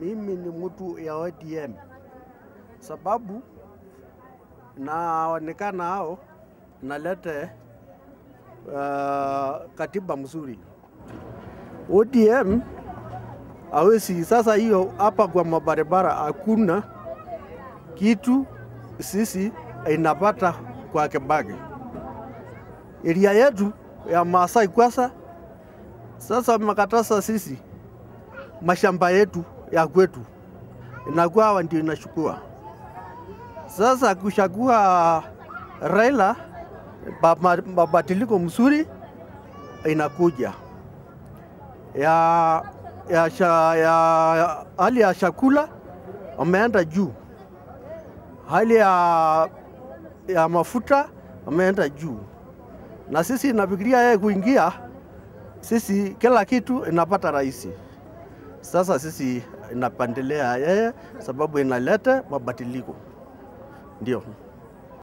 Mimi ni mtu ya ODM sababu naonekana hao nalete katiba mzuri. ODM hawezi sasa hiyo hapa kwa mabarabara hakuna kitu sisi inapata kwa Kibaki. Area yetu ya Maasai Kwasa sasa makatasa sisi mashamba yetu ya kwetu inakuwa hawa ndio inachukua. Sasa kuchagua Raila mabadiliko mzuri inakuja ya hali ya chakula ameenda juu, hali ya mafuta ameenda juu, na sisi nafikiria yeye kuingia sisi kila kitu inapata rahisi. Sasa sisi inapendelea yeye sababu inaleta mabadiliko. Ndio.